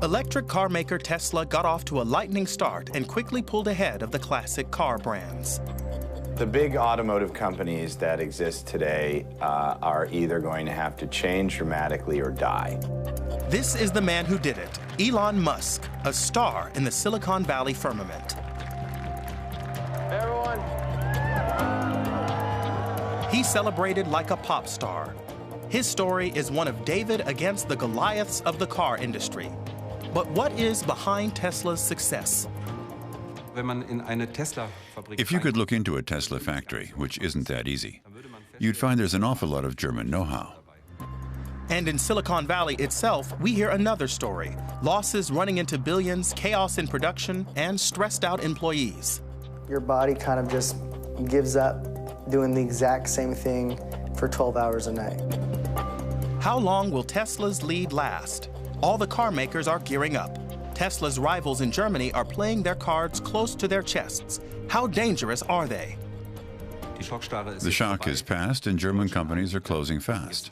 Electric car maker Tesla got off to a lightning start and quickly pulled ahead of the classic car brands. The big automotive companies that exist today are either going to have to change dramatically or die. This is the man who did it, Elon Musk, a star in the Silicon Valley firmament. Everyone. He celebrated like a pop star. His story is one of David against the Goliaths of the car industry. But what is behind Tesla's success? If you could look into a Tesla factory, which isn't that easy, you'd find there's an awful lot of German know-how. And in Silicon Valley itself, we hear another story. Losses running into billions, chaos in production, and stressed out employees. Your body kind of just gives up doing the exact same thing for 12 hours a night. How long will Tesla's lead last? All the car makers are gearing up. Tesla's rivals in Germany are playing their cards close to their chests. How dangerous are they? The shock has passed and German companies are closing fast.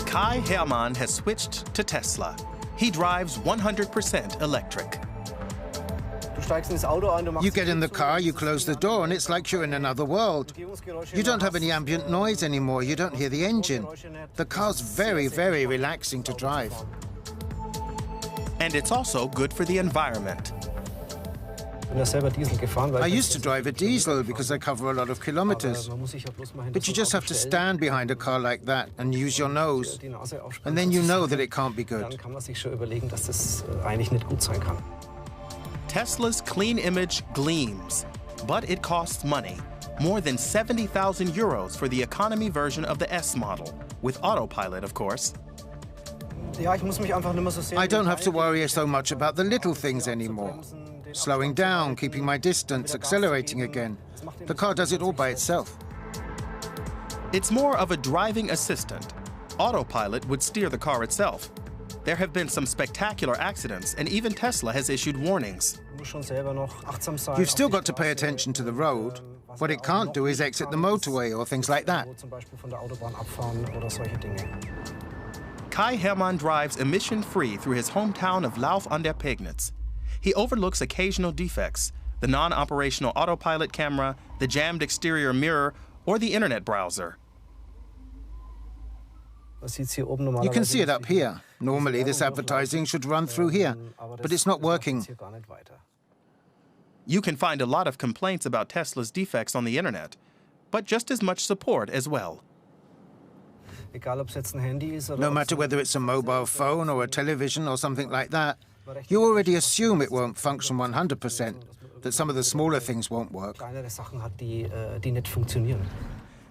Kai Hermann has switched to Tesla. He drives 100% electric. You get in the car, you close the door, and it's like you're in another world. You don't have any ambient noise anymore. You don't hear the engine. The car's very, very relaxing to drive. And it's also good for the environment. I used to drive a diesel because I cover a lot of kilometers. But you just have to stand behind a car like that and use your nose. And then you know that it can't be good. Tesla's clean image gleams, but it costs money. More than 70,000 euros for the economy version of the S model, with autopilot, of course. I don't have to worry so much about the little things anymore. Slowing down, keeping my distance, accelerating again. The car does it all by itself. It's more of a driving assistant. Autopilot would steer the car itself. There have been some spectacular accidents, and even Tesla has issued warnings. You've still got to pay attention to the road. What it can't do is exit the motorway or things like that. Kai Hermann drives emission-free through his hometown of Lauf an der Pegnitz. He overlooks occasional defects, the non-operational autopilot camera, the jammed exterior mirror, or the internet browser. You can see it up here. Normally, this advertising should run through here, but it's not working. You can find a lot of complaints about Tesla's defects on the internet, but just as much support as well. No matter whether it's a mobile phone or a television or something like that, you already assume it won't function 100%, that some of the smaller things won't work.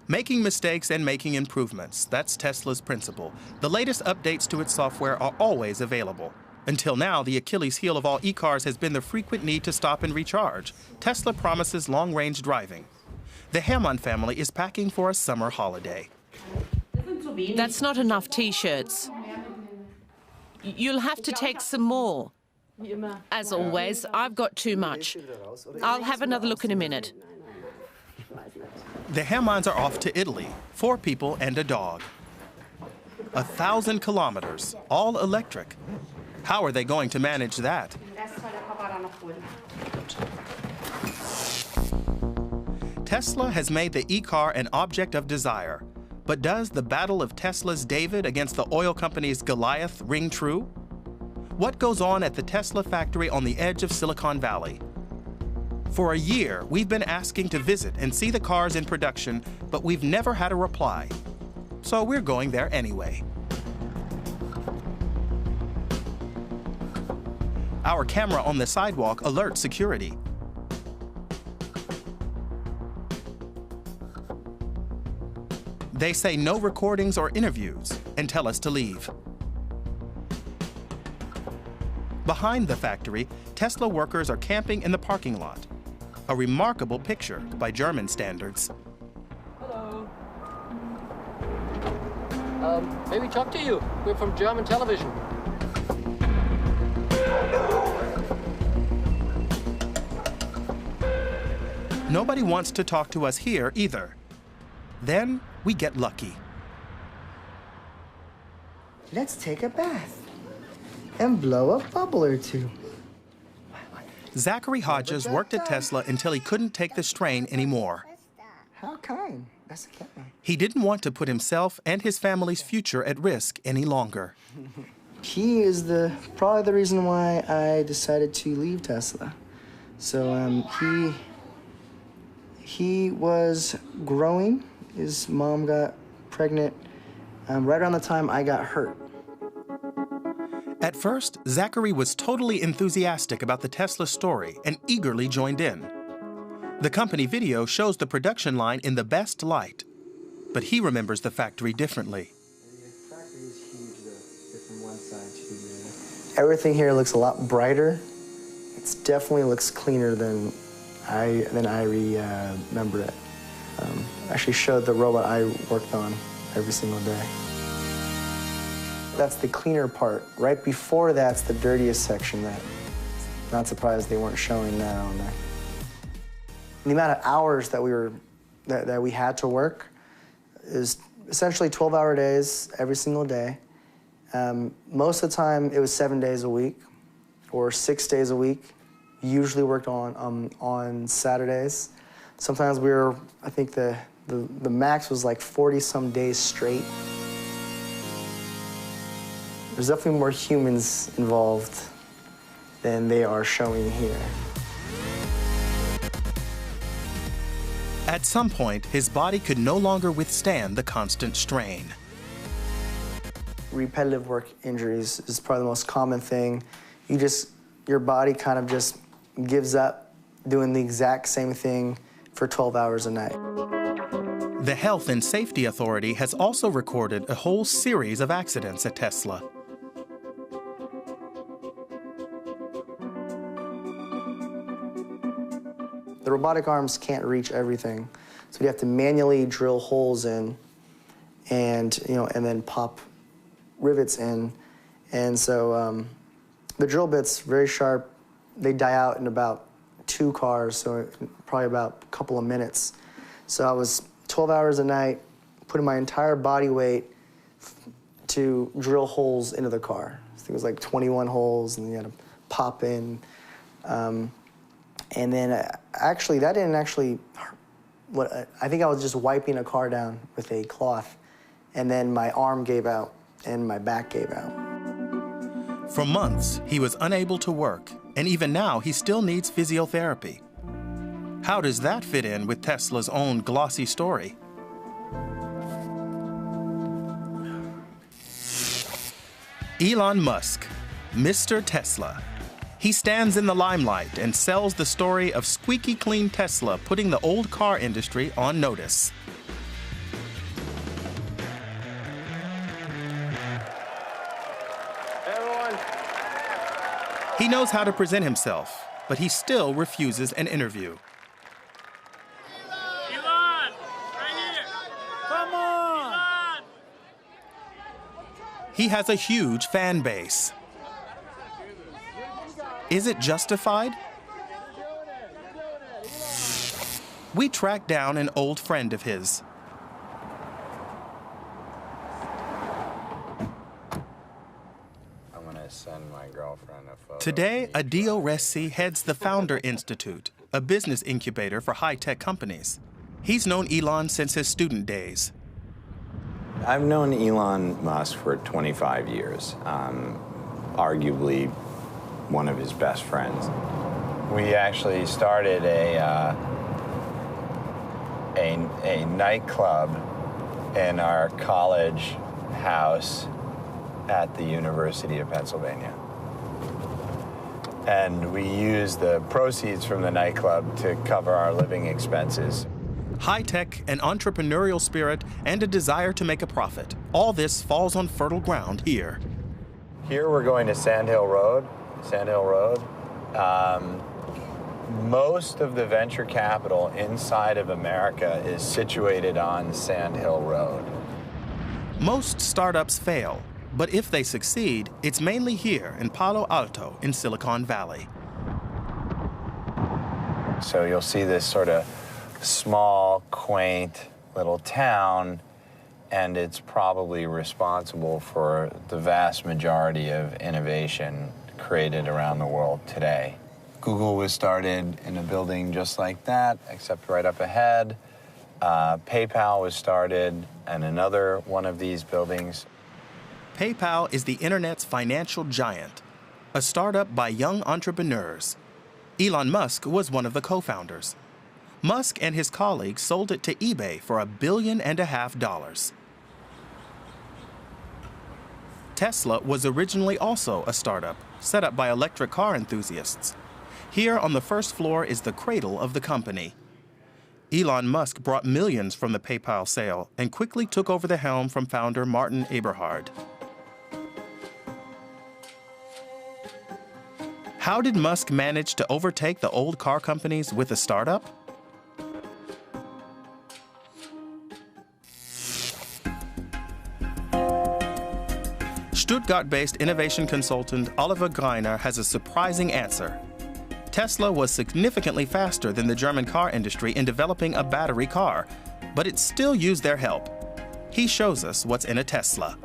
Making mistakes and making improvements, that's Tesla's principle. The latest updates to its software are always available. Until now, the Achilles heel of all e-cars has been the frequent need to stop and recharge. Tesla promises long-range driving. The Hermann family is packing for a summer holiday. That's not enough T-shirts. You'll have to take some more. As always, I've got too much. I'll have another look in a minute. The Hermanns are off to Italy, 4 people and a dog. 1,000 kilometers, all electric. How are they going to manage that? Tesla has made the e-car an object of desire. But does the battle of Tesla's David against the oil company's Goliath ring true? What goes on at the Tesla factory on the edge of Silicon Valley? For a year, we've been asking to visit and see the cars in production, but we've never had a reply. So we're going there anyway. Our camera on the sidewalk alerts security. They say no recordings or interviews and tell us to leave. Behind the factory, Tesla workers are camping in the parking lot. A remarkable picture by German standards. Hello. May we talk to you? We're from German television. Nobody wants to talk to us here either. Then we get lucky. Let's take a bath and blow a bubble or two. Zachary Hodges worked at Tesla until he couldn't take the strain anymore. How kind. That's a cat. He didn't want to put himself and his family's future at risk any longer. He is probably the reason why I decided to leave Tesla. So he was growing. His mom got pregnant right around the time I got hurt. At first, Zachary was totally enthusiastic about the Tesla story and eagerly joined in. The company video shows the production line in the best light, but he remembers the factory differently. The factory is huge, though, from one side to the other. Everything here looks a lot brighter. It definitely looks cleaner than I remember it. I actually showed the robot I worked on every single day. That's the cleaner part. Right before that's the dirtiest section that, not surprised they weren't showing that on there. The amount of hours that we had to work is essentially 12-hour days every single day. Most of the time it was 7 days a week or 6 days a week. Usually worked on Saturdays. Sometimes I think the max was like 40-some days straight. There's definitely more humans involved than they are showing here. At some point, his body could no longer withstand the constant strain. Repetitive work injuries is probably the most common thing. Your body kind of just gives up doing the exact same thing for 12 hours a night. The Health and Safety Authority has also recorded a whole series of accidents at Tesla. The robotic arms can't reach everything, so you have to manually drill holes in, and then pop rivets in, and so the drill bits very sharp. They die out in about 2 cars, so probably about a couple of minutes. So I was 12 hours a night, putting my entire body weight to drill holes into the car. I think it was like 21 holes, and you had to pop in. And then actually, that didn't actually, I think I was just wiping a car down with a cloth, and then my arm gave out and my back gave out. For months, he was unable to work, and even now he still needs physiotherapy. How does that fit in with Tesla's own glossy story? Elon Musk, Mr. Tesla. He stands in the limelight and sells the story of squeaky clean Tesla, putting the old car industry on notice. Hey, everyone. He knows how to present himself, but he still refuses an interview. Elon! Right here! Come on! Elon! He has a huge fan base. Is it justified? We tracked down an old friend of his. I'm gonna send my girlfriend a photo. Today, Adil Ressi heads the Founder Institute, a business incubator for high-tech companies. He's known Elon since his student days. I've known Elon Musk for 25 years, arguably one of his best friends. We actually started a nightclub in our college house at the University of Pennsylvania. And we used the proceeds from the nightclub to cover our living expenses. High-tech, an entrepreneurial spirit, and a desire to make a profit. All this falls on fertile ground here. Here we're going to Sand Hill Road. Most of the venture capital inside of America is situated on Sand Hill Road. Most startups fail, but if they succeed, it's mainly here in Palo Alto in Silicon Valley. So you'll see this sort of small, quaint little town, and it's probably responsible for the vast majority of innovation created around the world today. Google was started in a building just like that, except right up ahead. PayPal was started in another one of these buildings. PayPal is the internet's financial giant, a startup by young entrepreneurs. Elon Musk was one of the co-founders. Musk and his colleagues sold it to eBay for $1.5 billion. Tesla was originally also a startup, set up by electric car enthusiasts. Here on the first floor is the cradle of the company. Elon Musk brought millions from the PayPal sale and quickly took over the helm from founder Martin Eberhard. How did Musk manage to overtake the old car companies with a startup? Stuttgart-based innovation consultant Oliver Greiner has a surprising answer. Tesla was significantly faster than the German car industry in developing a battery car, but it still used their help. He shows us what's in a Tesla.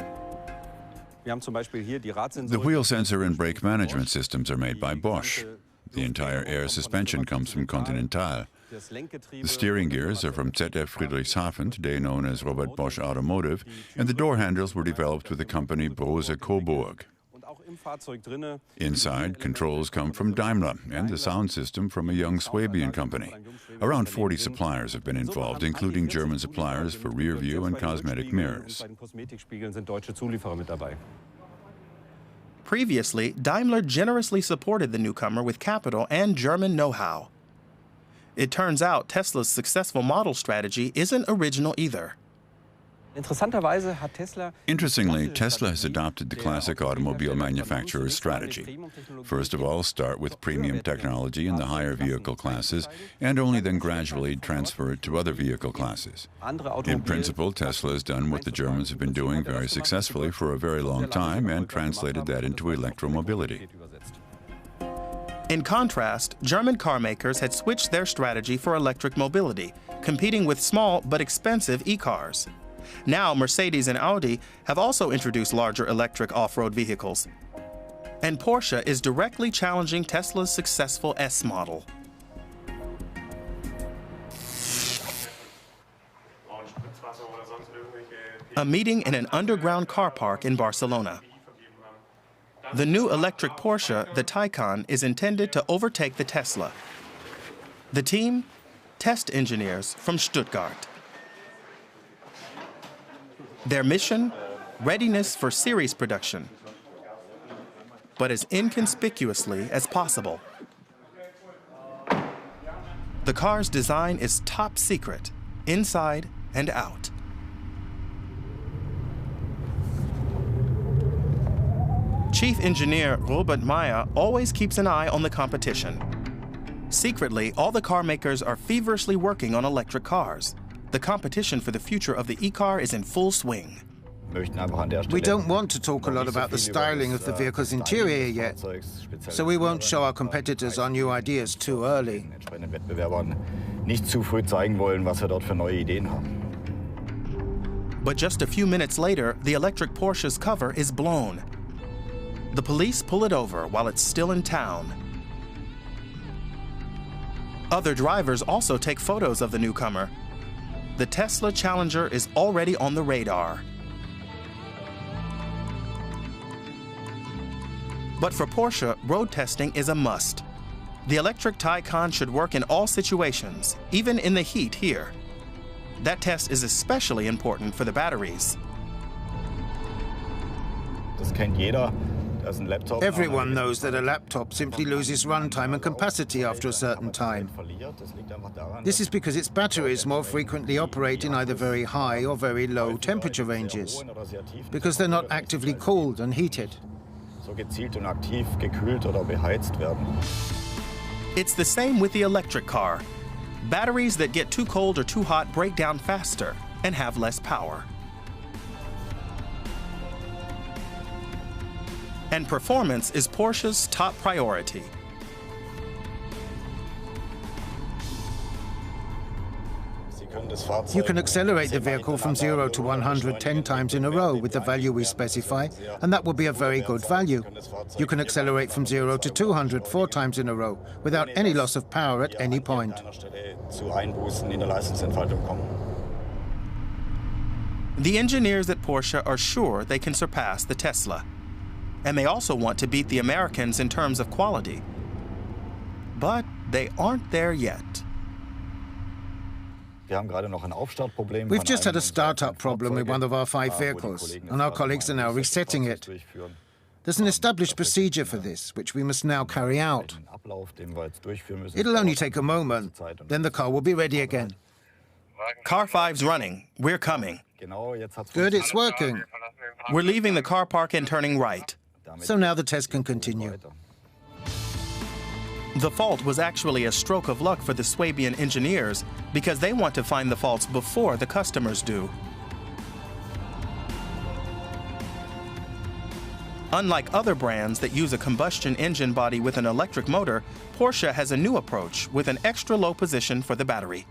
The wheel sensor and brake management systems are made by Bosch. The entire air suspension comes from Continental. The steering gears are from ZF Friedrichshafen, today known as Robert Bosch Automotive, and the door handles were developed with the company Brose Coburg. Inside, controls come from Daimler and the sound system from a young Swabian company. Around 40 suppliers have been involved, including German suppliers for rear view and cosmetic mirrors. Previously, Daimler generously supported the newcomer with capital and German know-how. It turns out Tesla's successful model strategy isn't original either. Interestingly, Tesla has adopted the classic automobile manufacturer's strategy. First of all, start with premium technology in the higher vehicle classes, and only then gradually transfer it to other vehicle classes. In principle, Tesla has done what the Germans have been doing very successfully for a very long time and translated that into electromobility. In contrast, German car makers had switched their strategy for electric mobility, competing with small but expensive e-cars. Now, Mercedes and Audi have also introduced larger electric off-road vehicles. And Porsche is directly challenging Tesla's successful S model. A meeting in an underground car park in Barcelona. The new electric Porsche, the Taycan, is intended to overtake the Tesla. The team? Test engineers from Stuttgart. Their mission? Readiness for series production, but as inconspicuously as possible. The car's design is top secret, inside and out. Chief engineer Robert Meyer always keeps an eye on the competition. Secretly, all the car makers are feverishly working on electric cars. The competition for the future of the e-car is in full swing. We don't want to talk a lot about the styling of the vehicle's interior yet, so we won't show our competitors our new ideas too early. But just a few minutes later, the electric Porsche's cover is blown. The police pull it over while it's still in town. Other drivers also take photos of the newcomer. The Tesla Challenger is already on the radar. But for Porsche, road testing is a must. The electric Taycan should work in all situations, even in the heat here. That test is especially important for the batteries. Everyone knows that a laptop simply loses runtime and capacity after a certain time. This is because its batteries more frequently operate in either very high or very low temperature ranges, because they're not actively cooled and heated. It's the same with the electric car. Batteries that get too cold or too hot break down faster and have less power. And performance is Porsche's top priority. You can accelerate the vehicle from 0 to 100 10 times in a row with the value we specify, and that will be a very good value. You can accelerate from 0 to 200 4 times in a row without any loss of power at any point. The engineers at Porsche are sure they can surpass the Tesla. And they also want to beat the Americans in terms of quality. But they aren't there yet. We've just had a startup problem with one of our 5 vehicles, and our colleagues are now resetting it. There's an established procedure for this, which we must now carry out. It'll only take a moment, then the car will be ready again. Car 5's running. We're coming. Good, it's working. We're leaving the car park and turning right. So now the test can continue. The fault was actually a stroke of luck for the Swabian engineers because they want to find the faults before the customers do. Unlike other brands that use a combustion engine body with an electric motor, Porsche has a new approach with an extra low position for the battery.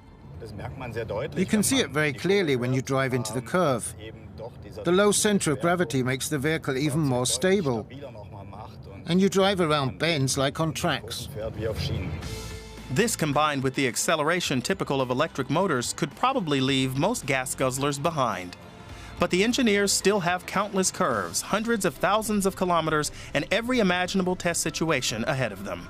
You can see it very clearly when you drive into the curve. The low center of gravity makes the vehicle even more stable. And you drive around bends like on tracks. This, combined with the acceleration typical of electric motors, could probably leave most gas guzzlers behind. But the engineers still have countless curves, hundreds of thousands of kilometers, and every imaginable test situation ahead of them.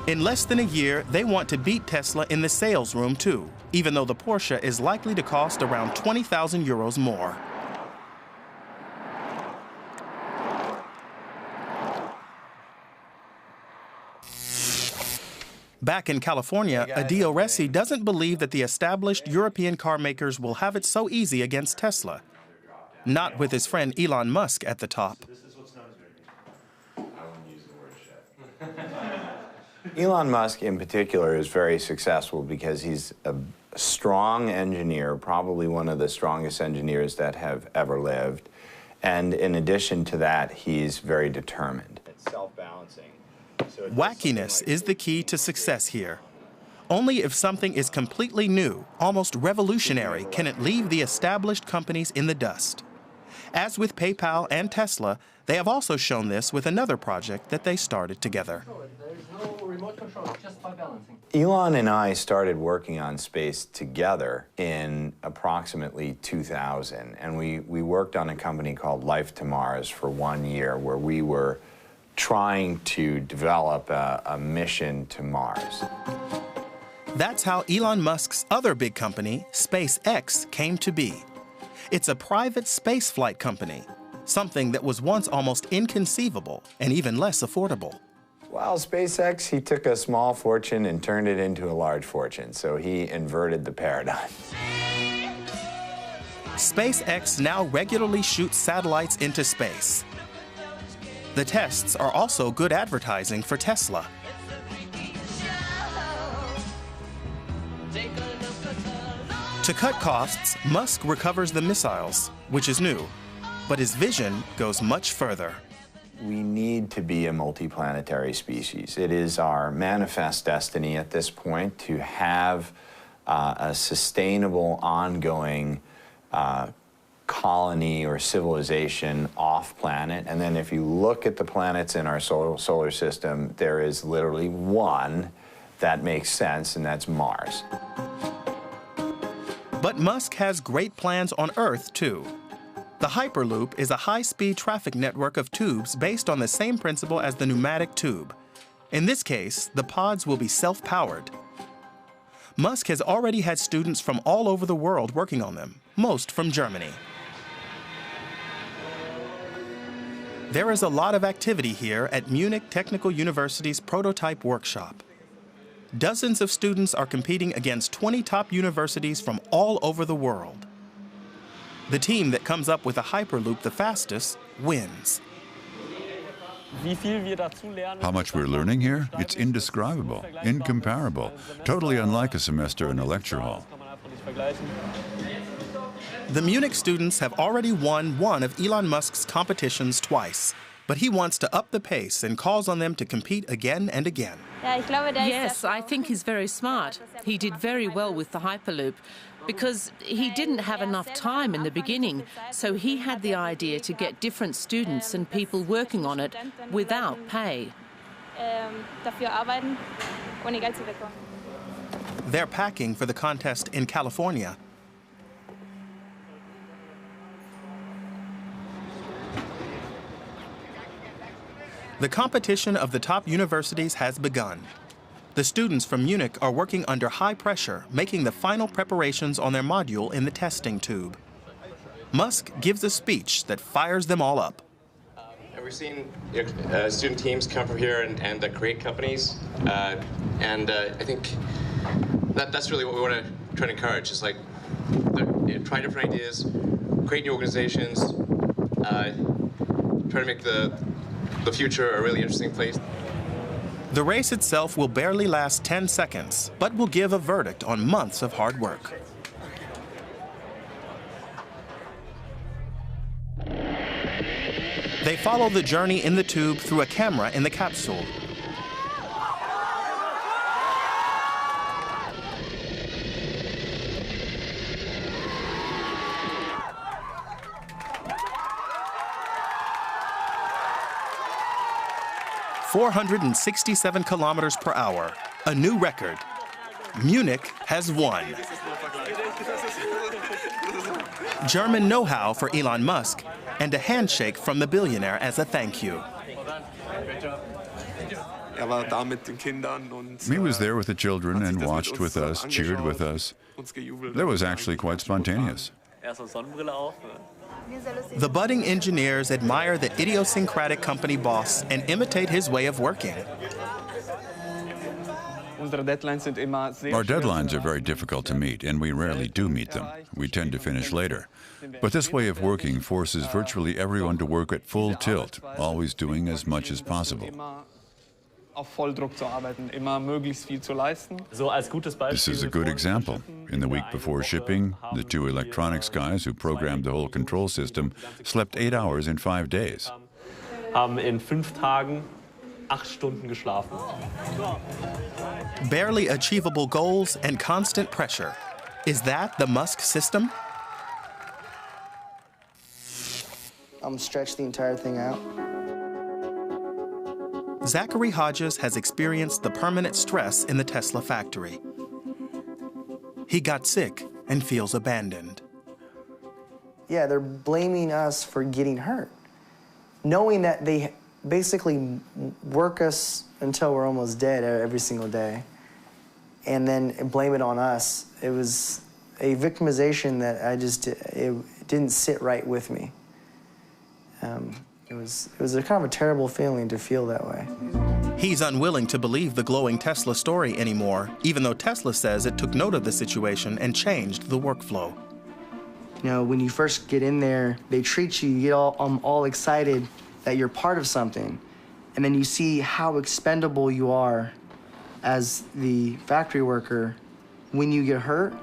In less than a year, they want to beat Tesla in the sales room too, even though the Porsche is likely to cost around 20,000 euros more. Back in California, Adil Ressi doesn't believe that the established European car makers will have it so easy against Tesla. Not with his friend Elon Musk at the top. Elon Musk in particular is very successful because he's a strong engineer, probably one of the strongest engineers that have ever lived. And in addition to that, he's very determined. It's self-balancing. Wackiness is the key to success here. Only if something is completely new, almost revolutionary, can it leave the established companies in the dust. As with PayPal and Tesla, they have also shown this with another project that they started together. Elon and I started working on space together in approximately 2000, and we worked on a company called Life to Mars for 1 year, where we were trying to develop a mission to Mars. That's how Elon Musk's other big company, SpaceX, came to be. It's a private spaceflight company, something that was once almost inconceivable and even less affordable. Well, SpaceX, he took a small fortune and turned it into a large fortune, so he inverted the paradigm. SpaceX now regularly shoots satellites into space. The tests are also good advertising for Tesla. To cut costs, Musk recovers the missiles, which is new, but his vision goes much further. We need to be a multiplanetary species. It is our manifest destiny at this point to have a sustainable, ongoing colony or civilization off-planet. And then if you look at the planets in our solar system, there is literally one that makes sense, and that's Mars. But Musk has great plans on Earth, too. The Hyperloop is a high-speed traffic network of tubes based on the same principle as the pneumatic tube. In this case, the pods will be self-powered. Musk has already had students from all over the world working on them, most from Germany. There is a lot of activity here at Munich Technical University's prototype workshop. Dozens of students are competing against 20 top universities from all over the world. The team that comes up with a Hyperloop the fastest wins. How much we're learning here? It's indescribable, incomparable, totally unlike a semester in a lecture hall. The Munich students have already won one of Elon Musk's competitions twice, but he wants to up the pace and calls on them to compete again and again. Yes, I think he's very smart. He did very well with the Hyperloop because he didn't have enough time in the beginning, so he had the idea to get different students and people working on it without pay. They're packing for the contest in California. The competition of the top universities has begun. The students from Munich are working under high pressure, making the final preparations on their module in the testing tube. Musk gives a speech that fires them all up. We've seen student teams come from here and create companies, and I think that's really what we want to try to encourage. Is like try different ideas, create new organizations, try to make the future a really interesting place. The race itself will barely last 10 seconds, but will give a verdict on months of hard work. They follow the journey in the tube through a camera in the capsule. ...467 kilometers per hour, a new record. Munich has won. German know-how for Elon Musk, and a handshake from the billionaire as a thank you. He was there with the children and watched with us, cheered with us. That was actually quite spontaneous. The budding engineers admire the idiosyncratic company boss and imitate his way of working. Our deadlines are very difficult to meet, and we rarely do meet them. We tend to finish later. But this way of working forces virtually everyone to work at full tilt, always doing as much as possible. This is a good example. In the week before shipping, the two electronics guys who programmed the whole control system slept 8 hours in 5 days. In 5 Tagen 8 Stunden geschlafen. Barely achievable goals and constant pressure. Is that the Musk system? Stretch the entire thing out. Zachary Hodges has experienced the permanent stress in the Tesla factory. He got sick and feels abandoned. Yeah, they're blaming us for getting hurt, knowing that they basically work us until we're almost dead every single day, and then blame it on us. It was a victimization that it didn't sit right with me. It was a kind of a terrible feeling to feel that way. He's unwilling to believe the glowing Tesla story anymore, even though Tesla says it took note of the situation and changed the workflow. You know, when you first get in there, they treat you, you get all excited that you're part of something, and then you see how expendable you are as the factory worker when you get hurt.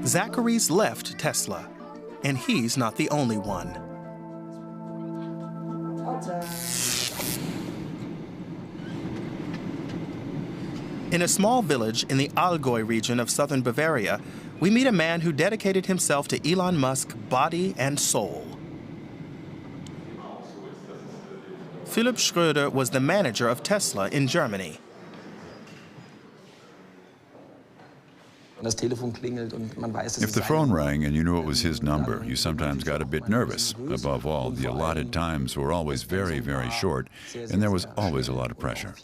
Zachary's left Tesla, and he's not the only one. In a small village in the Allgäu region of southern Bavaria, we meet a man who dedicated himself to Elon Musk body and soul. Philipp Schröder was the manager of Tesla in Germany. If the phone rang and you knew it was his number, you sometimes got a bit nervous. Above all, the allotted times were always very, very short, and there was always a lot of pressure.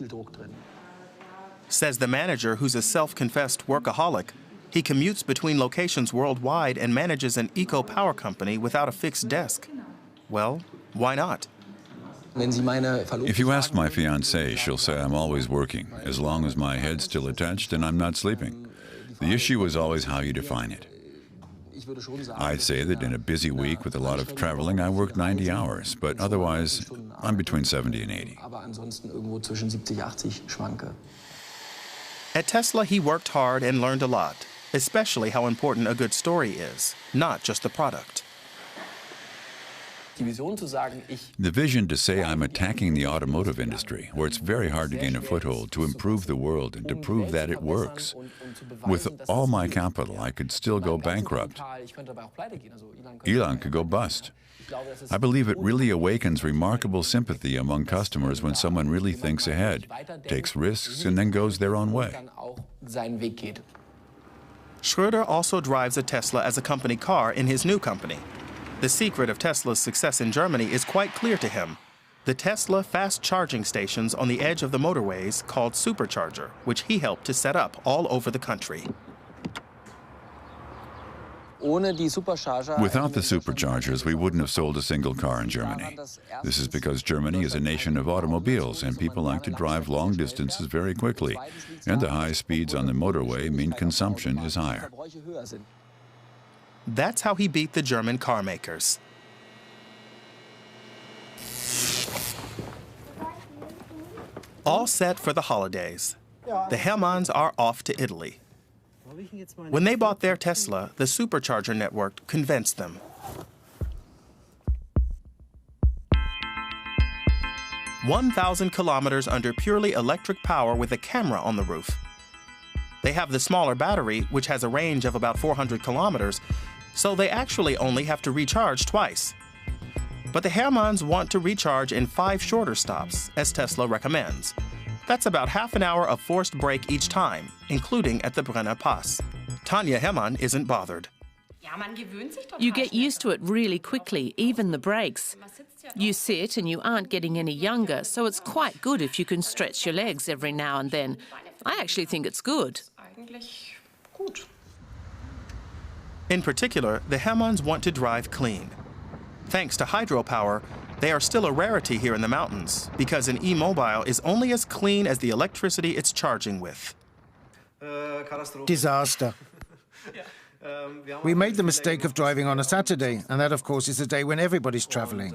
Says the manager, who's a self-confessed workaholic. He commutes between locations worldwide and manages an eco-power company without a fixed desk. Well, why not? If you ask my fiancée, she'll say I'm always working, as long as my head's still attached and I'm not sleeping. The issue is always how you define it. I'd say that in a busy week with a lot of traveling, I work 90 hours, but otherwise, I'm between 70 and 80. At Tesla, he worked hard and learned a lot, especially how important a good story is, not just the product. The vision to say I'm attacking the automotive industry, where it's very hard to gain a foothold, to improve the world and to prove that it works. With all my capital, I could still go bankrupt. Elon could go bust. I believe it really awakens remarkable sympathy among customers when someone really thinks ahead, takes risks, and then goes their own way. Schröder also drives a Tesla as a company car in his new company. The secret of Tesla's success in Germany is quite clear to him. The Tesla fast charging stations on the edge of the motorways called Supercharger, which he helped to set up all over the country. Without the superchargers, we wouldn't have sold a single car in Germany. This is because Germany is a nation of automobiles, and people like to drive long distances very quickly. And the high speeds on the motorway mean consumption is higher. That's how he beat the German car makers. All set for the holidays. The Hermanns are off to Italy. When they bought their Tesla, the supercharger network convinced them. "1,000 kilometers under purely electric power with a camera on the roof." They have the smaller battery, which has a range of about 400 kilometers, so they actually only have to recharge twice. But the Hermanns want to recharge in 5 shorter stops, as Tesla recommends. That's about half an hour of forced break each time, including at the Brenner Pass. Tanja Hermann isn't bothered. You get used to it really quickly, even the breaks. You sit and you aren't getting any younger, so it's quite good if you can stretch your legs every now and then. I actually think it's good. In particular, the Hermanns want to drive clean. Thanks to hydropower, they are still a rarity here in the mountains because an e-mobile is only as clean as the electricity it's charging with. Disaster. We made the mistake of driving on a Saturday, and that, of course, is the day when everybody's traveling.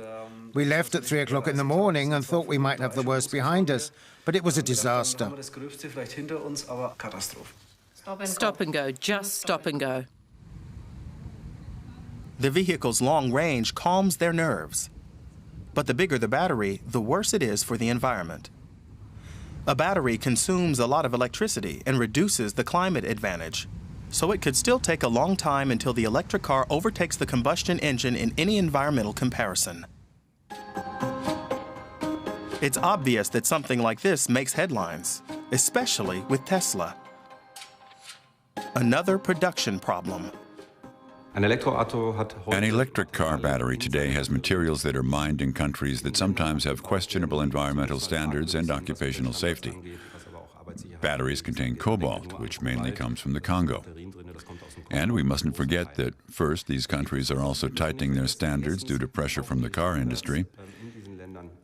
We left at 3 o'clock in the morning and thought we might have the worst behind us, but it was a disaster. Stop and go, just stop and go. The vehicle's long range calms their nerves. But the bigger the battery, the worse it is for the environment. A battery consumes a lot of electricity and reduces the climate advantage. So it could still take a long time until the electric car overtakes the combustion engine in any environmental comparison. It's obvious that something like this makes headlines, especially with Tesla. Another production problem. An electric car battery today has materials that are mined in countries that sometimes have questionable environmental standards and occupational safety. Batteries contain cobalt, which mainly comes from the Congo. And we mustn't forget that, first, these countries are also tightening their standards due to pressure from the car industry.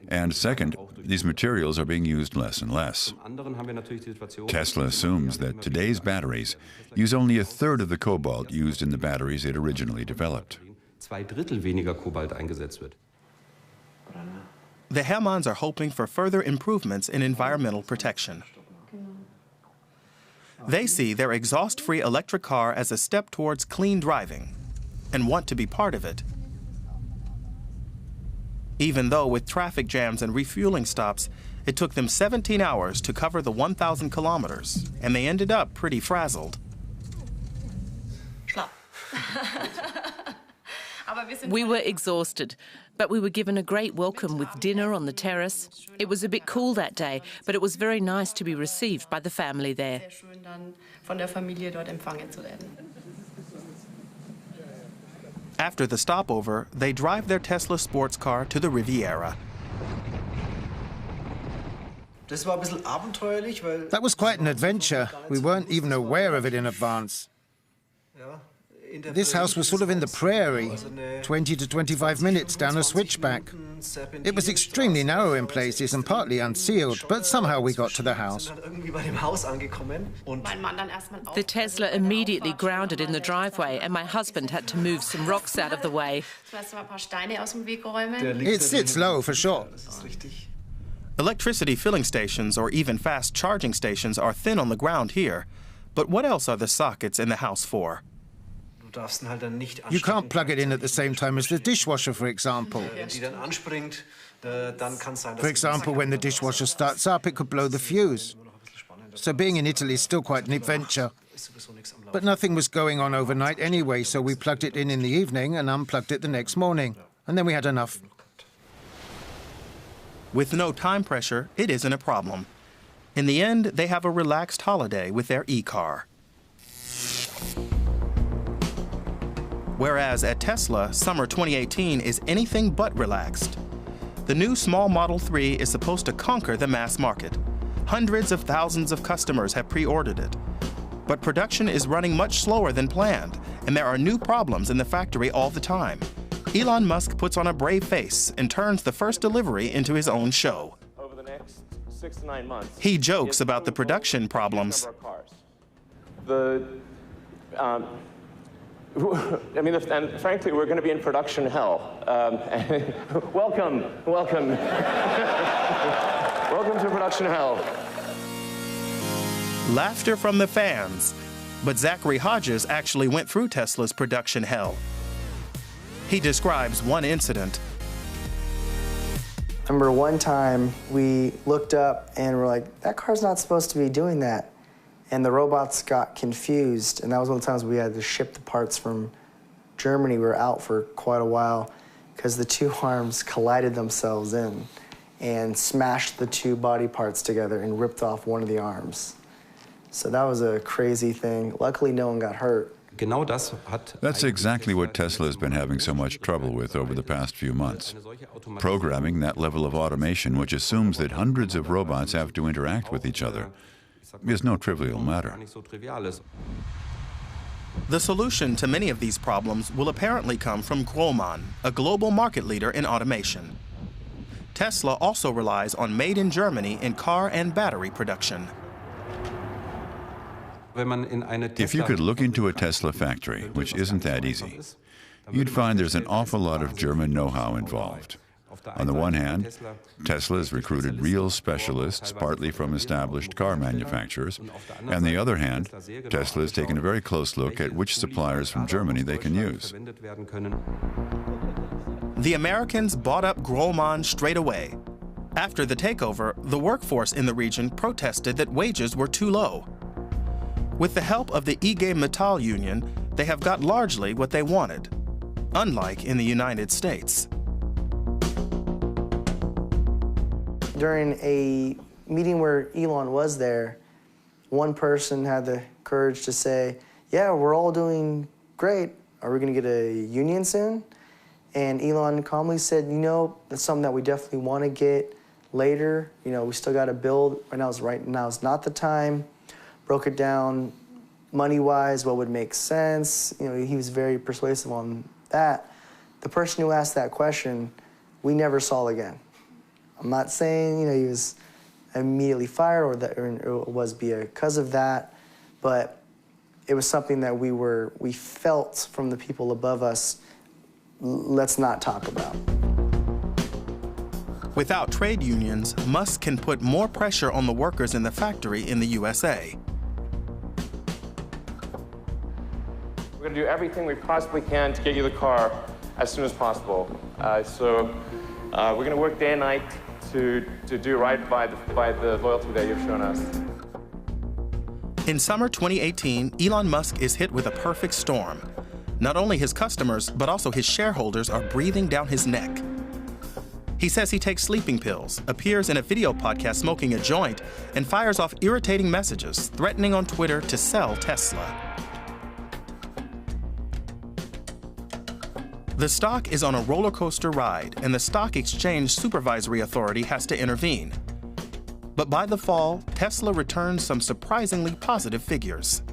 And second, these materials are being used less and less. Tesla assumes that today's batteries use only a third of the cobalt used in the batteries it originally developed. The Hermanns are hoping for further improvements in environmental protection. They see their exhaust-free electric car as a step towards clean driving and want to be part of it. Even though with traffic jams and refueling stops, it took them 17 hours to cover the 1,000 kilometers, and they ended up pretty frazzled. We were exhausted, but we were given a great welcome with dinner on the terrace. It was a bit cool that day, but it was very nice to be received by the family there. After the stopover, they drive their Tesla sports car to the Riviera. That was quite an adventure. We weren't even aware of it in advance. This house was sort of in the prairie, 20 to 25 minutes down a switchback. It was extremely narrow in places and partly unsealed, but somehow we got to the house. The Tesla immediately grounded in the driveway, and my husband had to move some rocks out of the way. It sits low, for sure. Electricity filling stations or even fast charging stations are thin on the ground here, But what else are the sockets in the house for? You can't plug it in at the same time as the dishwasher, for example. For example, when the dishwasher starts up, it could blow the fuse. So being in Italy is still quite an adventure. But nothing was going on overnight anyway, so we plugged it in the evening and unplugged it the next morning. And then we had enough. With no time pressure, it isn't a problem. In the end, they have a relaxed holiday with their e-car. Whereas at Tesla, summer 2018 is anything but relaxed. The new small Model 3 is supposed to conquer the mass market. Hundreds of thousands of customers have pre-ordered it. But production is running much slower than planned, and there are new problems in the factory all the time. Elon Musk puts on a brave face and turns the first delivery into his own show. Over the next 6 to 9 months, he jokes about the production problems. And frankly, we're going to be in production hell. Welcome. Welcome to production hell. Laughter from the fans. But Zachary Hodges actually went through Tesla's production hell. He describes one incident. I remember one time we looked up and we're like, that car's not supposed to be doing that. And the robots got confused. And that was one of the times we had to ship the parts from Germany. We were out for quite a while because the two arms collided themselves in and smashed the two body parts together and ripped off one of the arms. So that was a crazy thing. Luckily, no one got hurt. That's exactly what Tesla has been having so much trouble with over the past few months. Programming that level of automation, which assumes that hundreds of robots have to interact with each other, is no trivial matter. The solution to many of these problems will apparently come from Grohmann, a global market leader in automation. Tesla also relies on made in Germany in car and battery production. If you could look into a Tesla factory, which isn't that easy, you'd find there's an awful lot of German know-how involved. On the one hand, Tesla has recruited real specialists, partly from established car manufacturers. On the other hand, Tesla has taken a very close look at which suppliers from Germany they can use. The Americans bought up Grohmann straight away. After the takeover, the workforce in the region protested that wages were too low. With the help of the IG Metall union, they have got largely what they wanted, unlike in the United States. During a meeting where Elon was there, one person had the courage to say, yeah, we're all doing great. Are we going to get a union soon? And Elon calmly said, you know, that's something that we definitely want to get later. You know, we still got to build. Right now is not the time. Broke it down money-wise, what would make sense. You know, he was very persuasive on that. The person who asked that question, we never saw again. I'm not saying, you know, he was immediately fired or that or it was because of that, but it was something that we felt from the people above us, let's not talk about. Without trade unions, Musk can put more pressure on the workers in the factory in the USA. We're going to do everything we possibly can to get you the car as soon as possible. So we're going to work day and night to do right by the loyalty that you've shown us. In summer 2018, Elon Musk is hit with a perfect storm. Not only his customers, but also his shareholders are breathing down his neck. He says he takes sleeping pills, appears in a video podcast smoking a joint, and fires off irritating messages, threatening on Twitter to sell Tesla. The stock is on a roller coaster ride, and the Stock Exchange Supervisory Authority has to intervene. But by the fall, Tesla returns some surprisingly positive figures.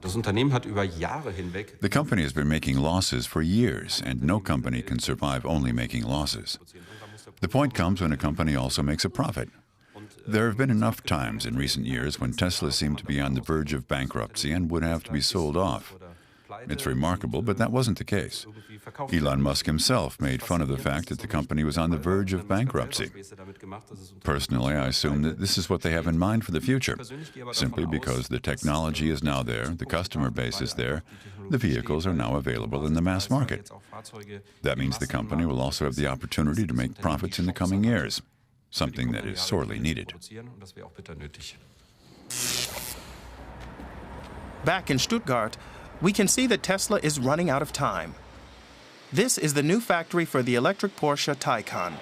The company has been making losses for years, and no company can survive only making losses. The point comes when a company also makes a profit. There have been enough times in recent years when Tesla seemed to be on the verge of bankruptcy and would have to be sold off. It's remarkable, but that wasn't the case. Elon Musk himself made fun of the fact that the company was on the verge of bankruptcy. Personally, I assume that this is what they have in mind for the future, simply because the technology is now there, the customer base is there, the vehicles are now available in the mass market. That means the company will also have the opportunity to make profits in the coming years, something that is sorely needed. Back in Stuttgart, we can see that Tesla is running out of time. This is the new factory for the electric Porsche Taycan.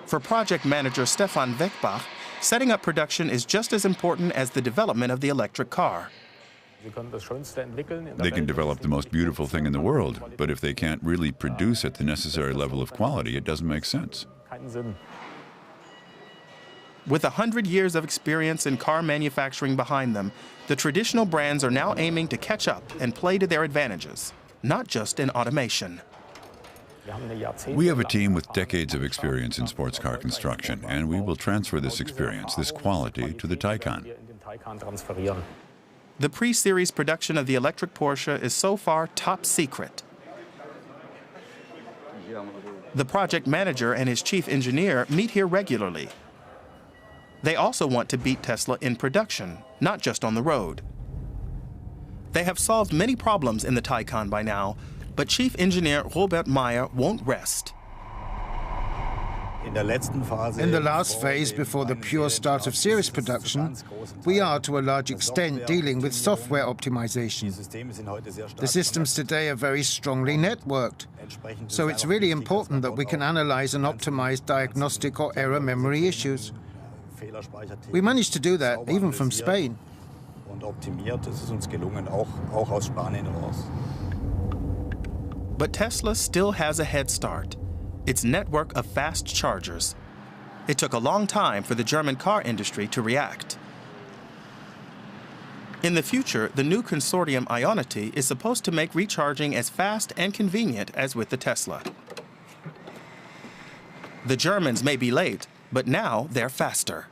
For project manager Stefan Weckbach, setting up production is just as important as the development of the electric car. They can develop the most beautiful thing in the world, but if they can't really produce at the necessary level of quality, it doesn't make sense. With 100 years of experience in car manufacturing behind them, the traditional brands are now aiming to catch up and play to their advantages, not just in automation. We have a team with decades of experience in sports car construction, and we will transfer this experience, this quality, to the Taycan. The pre-series production of the electric Porsche is so far top secret. The project manager and his chief engineer meet here regularly. They also want to beat Tesla in production, not just on the road. They have solved many problems in the Taycan by now, but Chief Engineer Robert Meyer won't rest. In the last phase, before the pure start of series production, we are to a large extent dealing with software optimization. The systems today are very strongly networked, so it's really important that we can analyze and optimize diagnostic or error memory issues. We managed to do that even from Spain. But Tesla still has a head start. Its network of fast chargers. It took a long time for the German car industry to react. In the future, the new consortium Ionity is supposed to make recharging as fast and convenient as with the Tesla. The Germans may be late, but now they're faster.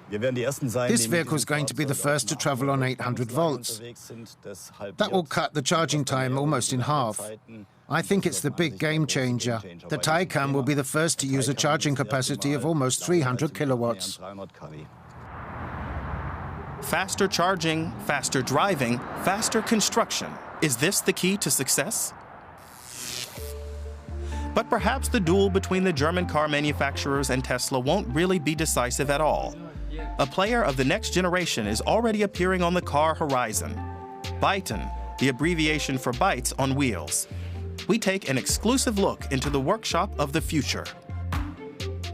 This vehicle is going to be the first to travel on 800 volts. That will cut the charging time almost in half. I think it's the big game changer. The Taycan will be the first to use a charging capacity of almost 300 kilowatts. Faster charging, faster driving, faster construction. Is this the key to success? But perhaps the duel between the German car manufacturers and Tesla won't really be decisive at all. A player of the next generation is already appearing on the car horizon. Byton, the abbreviation for bytes on wheels. We take an exclusive look into the workshop of the future.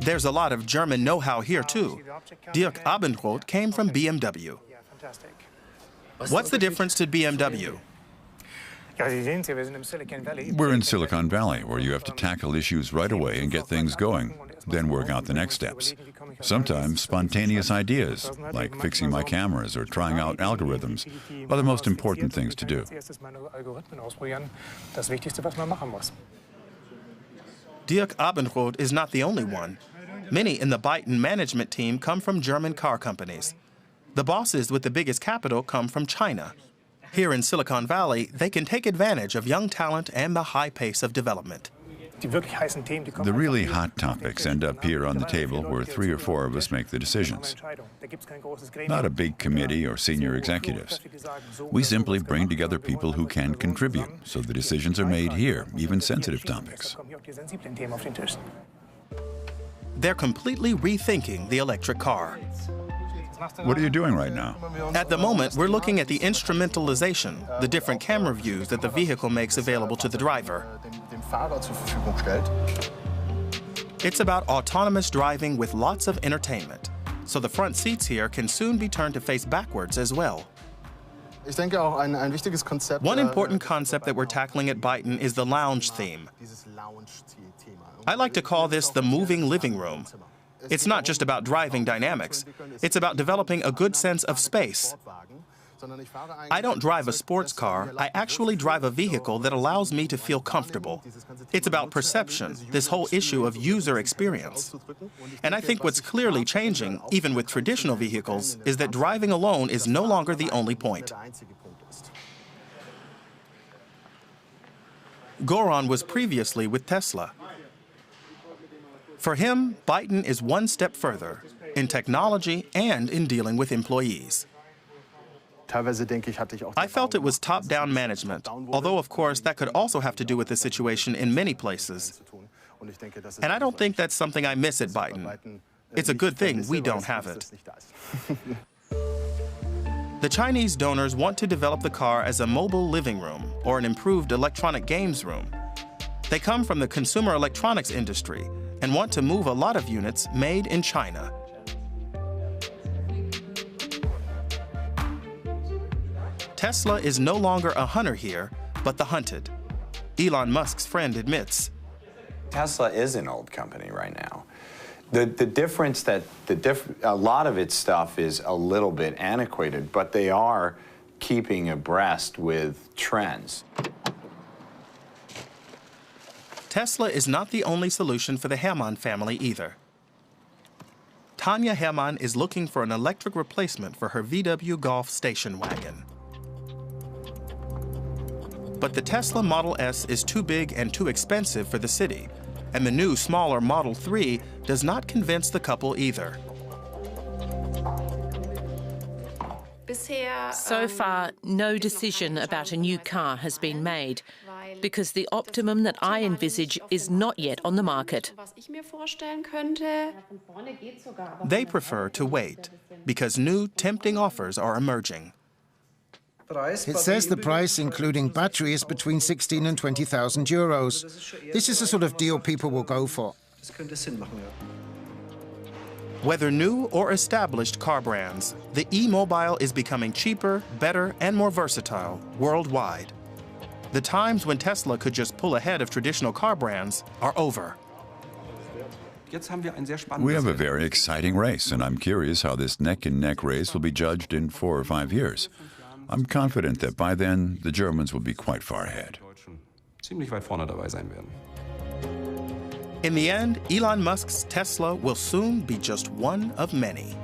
There's a lot of German know-how here too. Dirk Abendroth came from BMW. What's the difference to BMW? We're in Silicon Valley, where you have to tackle issues right away and get things going, then work out the next steps. Sometimes spontaneous ideas, like fixing my cameras or trying out algorithms, are the most important things to do. Dirk Abendroth is not the only one. Many in the Byton management team come from German car companies. The bosses with the biggest capital come from China. Here in Silicon Valley, they can take advantage of young talent and the high pace of development. The really hot topics end up here on the table where 3 or 4 of us make the decisions. Not a big committee or senior executives. We simply bring together people who can contribute, so the decisions are made here, even sensitive topics. They're completely rethinking the electric car. What are you doing right now? At the moment, we're looking at the instrumentalization, the different camera views that the vehicle makes available to the driver. It's about autonomous driving with lots of entertainment. So the front seats here can soon be turned to face backwards as well. One important concept that we're tackling at Byton is the lounge theme. I like to call this the moving living room. It's not just about driving dynamics. It's about developing a good sense of space. I don't drive a sports car, I actually drive a vehicle that allows me to feel comfortable. It's about perception, this whole issue of user experience. And I think what's clearly changing, even with traditional vehicles, is that driving alone is no longer the only point. Goran was previously with Tesla. For him, Byton is one step further in technology and in dealing with employees. I felt it was top-down management, although of course that could also have to do with the situation in many places. And I don't think that's something I miss at Byton. It's a good thing we don't have it. The Chinese donors want to develop the car as a mobile living room or an improved electronic games room. They come from the consumer electronics industry and want to move a lot of units made in China. Tesla is no longer a hunter here, but the hunted. Elon Musk's friend admits. Tesla is an old company right now. The difference that a lot of its stuff is a little bit antiquated, but they are keeping abreast with trends. Tesla is not the only solution for the Hermann family either. Tanya Hermann is looking for an electric replacement for her VW Golf station wagon. But the Tesla Model S is too big and too expensive for the city, and the new, smaller Model 3 does not convince the couple either. So far, no decision about a new car has been made, because the Optimum that I envisage is not yet on the market. They prefer to wait, because new, tempting offers are emerging. It says the price, including battery, is between 16 and 20,000 euros. This is the sort of deal people will go for. Whether new or established car brands, the e-mobile is becoming cheaper, better, and more versatile worldwide. The times when Tesla could just pull ahead of traditional car brands are over. We have a very exciting race, and I'm curious how this neck-and-neck race will be judged in 4 or 5 years. I'm confident that by then, the Germans will be quite far ahead. In the end, Elon Musk's Tesla will soon be just one of many.